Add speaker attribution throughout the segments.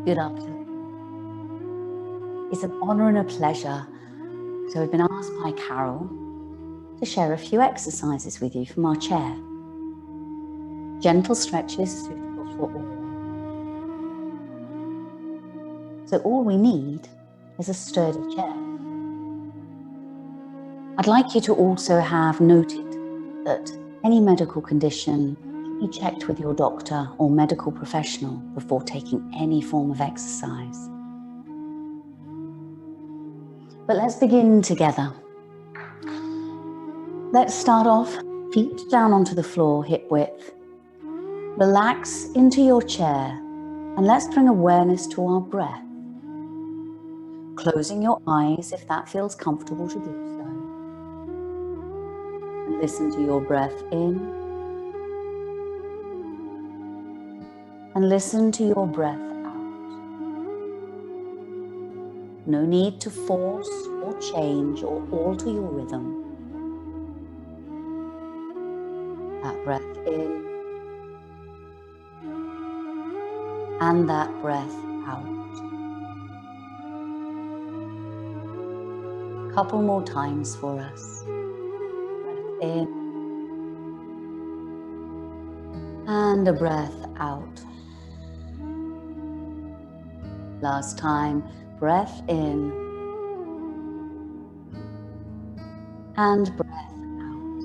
Speaker 1: Good afternoon. It's an honor and a pleasure. So we've been asked by Carol to share a few exercises with you from our chair. Gentle stretches suitable for all. So all we need is a sturdy chair. I'd like you to also have noted that any medical condition should be checked with your doctor or medical professional before taking any form of exercise. But let's begin together. Let's start off, feet down onto the floor, hip width. Relax into your chair and let's bring awareness to our breath. Closing your eyes if that feels comfortable to do so. And listen to your breath in. And listen to your breath out. No need to force or change or alter your rhythm. That breath in and that breath out. A couple more times for us. Breath in and a breath out. Last time, breath in and breath out.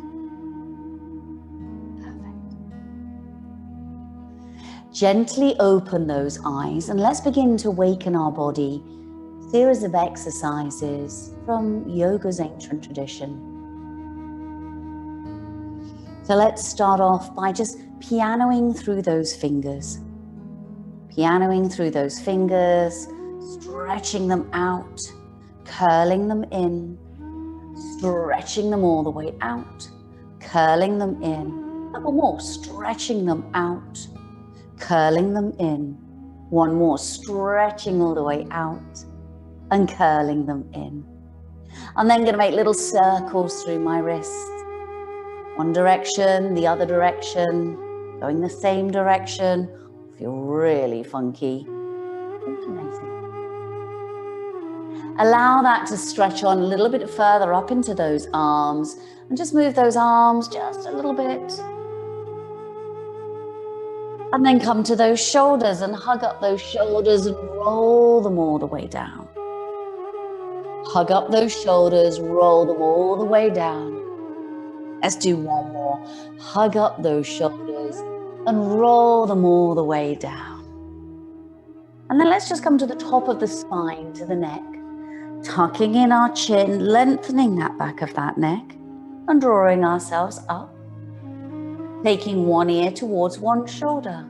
Speaker 1: Perfect. Gently open those eyes and let's begin to waken our body. Series of exercises from yoga's ancient tradition. So let's start off by just pianoing through those fingers. Pianoing through those fingers, stretching them out, curling them in, stretching them all the way out, curling them in. A couple more, stretching them out, curling them in. One more, stretching all the way out and curling them in. I'm then going to make little circles through my wrists. One direction, the other direction, going the same direction. Feel really funky. Amazing. Allow that to stretch on a little bit further up into those arms and just move those arms just a little bit. And then come to those shoulders and hug up those shoulders and roll them all the way down. Hug up those shoulders, roll them all the way down. Let's do one more. Hug up those shoulders and roll them all the way down. And then let's just come to the top of the spine, to the neck, tucking in our chin, lengthening that back of that neck and drawing ourselves up. Taking one ear towards one shoulder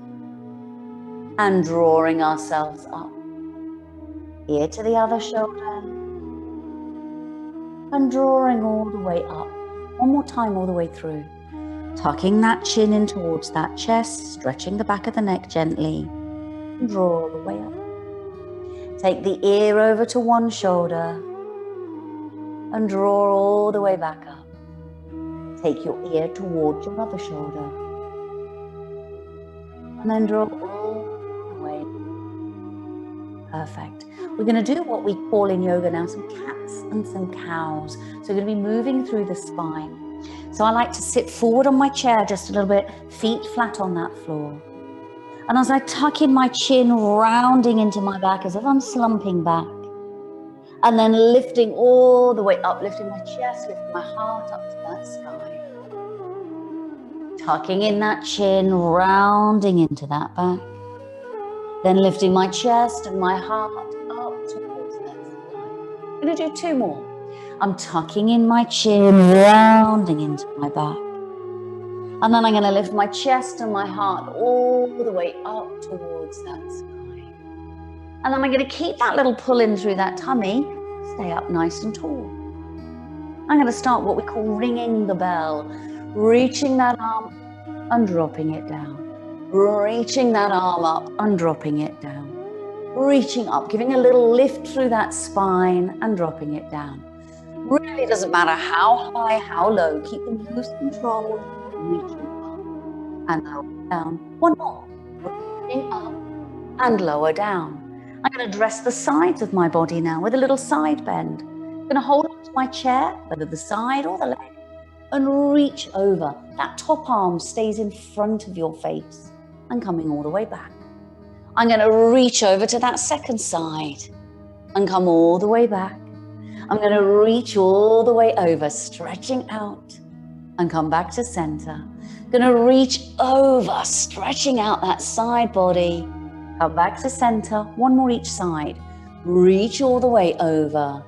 Speaker 1: and drawing ourselves up. Ear to the other shoulder and drawing all the way up. One more time all the way through. Tucking that chin in towards that chest, stretching the back of the neck gently, and draw all the way up. Take the ear over to one shoulder and draw all the way back up. Take your ear towards your other shoulder and then draw all the way. Perfect. We're going to do what we call in yoga now some cats and some cows. So we're going to be moving through the spine. So I like to sit forward on my chair just a little bit, feet flat on that floor. And as I tuck in my chin, rounding into my back as if I'm slumping back. And then lifting all the way up, lifting my chest, lifting my heart up to that sky. Tucking in that chin, rounding into that back. Then lifting my chest and my heart up towards that sky. I'm going to do two more. I'm tucking in my chin, rounding into my back. And then I'm going to lift my chest and my heart all the way up towards that sky. And then I'm going to keep that little pull in through that tummy, stay up nice and tall. I'm going to start what we call ringing the bell, reaching that arm and dropping it down. Reaching that arm up and dropping it down. Reaching up, giving a little lift through that spine and dropping it down. Really doesn't matter how high, how low, keep the loose control, reaching up and lower down. One more, reaching up and lower down. I'm going to dress the sides of my body now with a little side bend. I'm going to hold on to my chair, whether the side or the leg, and reach over. That top arm stays in front of your face and coming all the way back. I'm going to reach over to that second side and come all the way back. I'm going to reach all the way over, stretching out and come back to center. Going to reach over, stretching out that side body. Come back to center, one more each side. Reach all the way over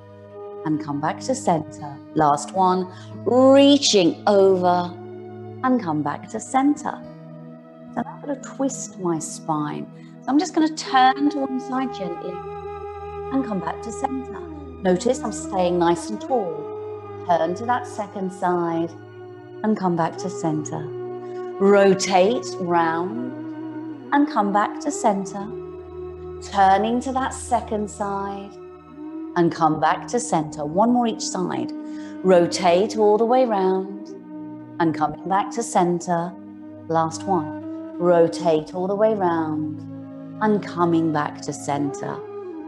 Speaker 1: and come back to center. Last one, reaching over and come back to center. So I'm going to twist my spine. So I'm just going to turn to one side gently and come back to center. Notice I'm staying nice and tall. Turn to that second side and come back to center. Rotate round and come back to center, turning to that second side and come back to center. One more each side. Rotate all the way round and coming back to center. Last one. Rotate all the way round and coming back to center.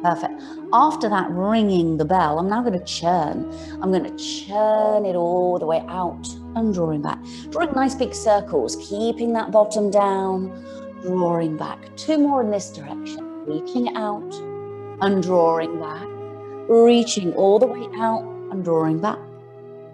Speaker 1: Perfect. After that, ringing the bell, I'm now going to churn. I'm going to churn it all the way out and drawing back. Drawing nice big circles, keeping that bottom down. Drawing back. Two more in this direction. Reaching out and drawing back. Reaching all the way out and drawing back.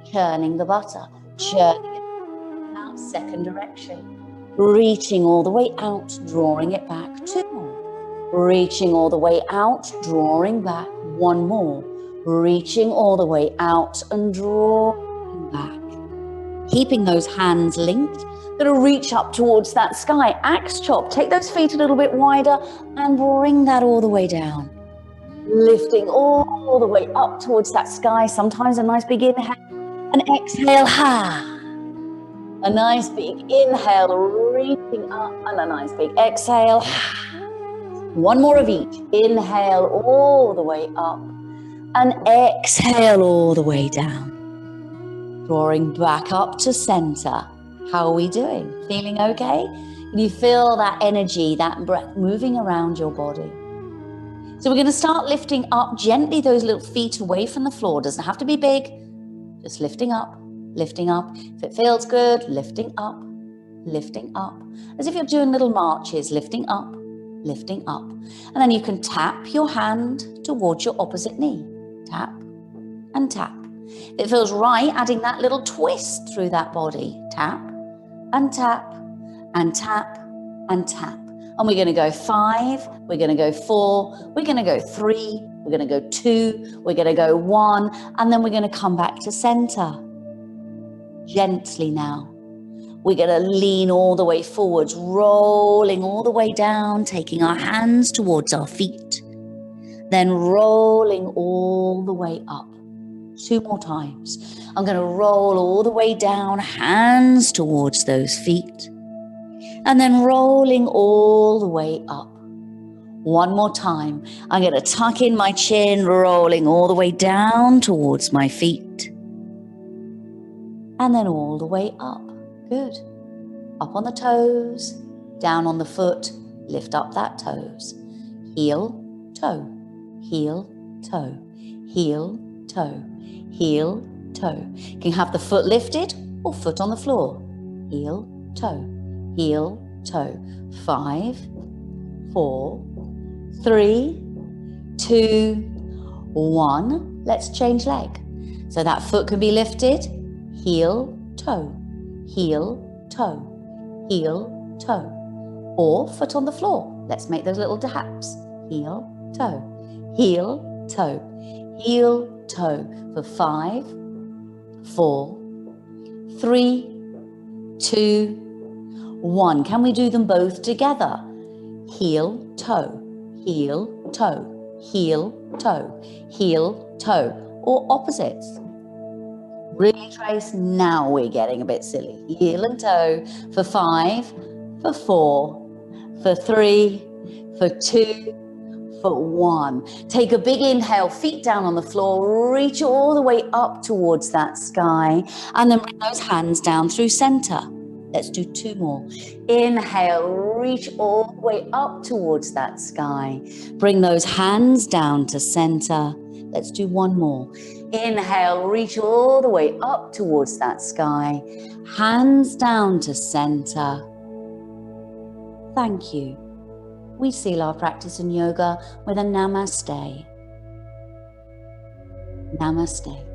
Speaker 1: Churning the butter. Churning it out. Second direction. Reaching all the way out. Drawing it back. Two more. Reaching all the way out. Drawing back. One more. Reaching all the way out and drawing back. Keeping those hands linked. Going to reach up towards that sky, axe chop, take those feet a little bit wider and bring that all the way down. Lifting all the way up towards that sky, sometimes a nice big inhale, and exhale, ha. A nice big inhale, reaching up, and a nice big exhale, ha. One more of each, inhale all the way up, and exhale all the way down. Drawing back up to center. How are we doing? Feeling okay? Can you feel that energy, that breath moving around your body? So we're going to start lifting up gently those little feet away from the floor. Doesn't have to be big. Just lifting up, lifting up. If it feels good, lifting up, lifting up. As if you're doing little marches, lifting up, lifting up. And then you can tap your hand towards your opposite knee. Tap and tap. If it feels right, adding that little twist through that body. Tap and tap and tap and tap. And we're going to go 5, we're going to go 4, we're going to go 3, we're going to go 2, we're going to go 1, and then we're going to come back to center. Gently now. We're going to lean all the way forwards, rolling all the way down, taking our hands towards our feet, then rolling all the way up. 2 more times. I'm going to roll all the way down, hands towards those feet, and then rolling all the way up. 1 more time. I'm going to tuck in my chin, rolling all the way down towards my feet, and then all the way up. Good. Up on the toes, down on the foot, lift up that toes. Heel, toe, heel, toe, heel, toe. Heel, toe. You can have the foot lifted or foot on the floor. Heel, toe, heel, toe. 5, 4, 3, 2, 1. Let's change leg. So that foot can be lifted. Heel, toe, heel, toe, heel, toe. Or foot on the floor. Let's make those little taps. Heel, toe, heel, toe, heel, toe. For 5, 4, 3, 2, 1. Can we do them both together? Heel, toe, heel, toe, heel, toe, heel, toe, or opposites. Really, Trace, now we're getting a bit silly. Heel and toe for 5, for 4, for 3, for 2, for 1. Take a big inhale, feet down on the floor, reach all the way up towards that sky, and then bring those hands down through center. Let's do 2 more. Inhale, reach all the way up towards that sky. Bring those hands down to center. Let's do 1 more. Inhale, reach all the way up towards that sky. Hands down to center. Thank you. We seal our practice in yoga with a namaste. Namaste.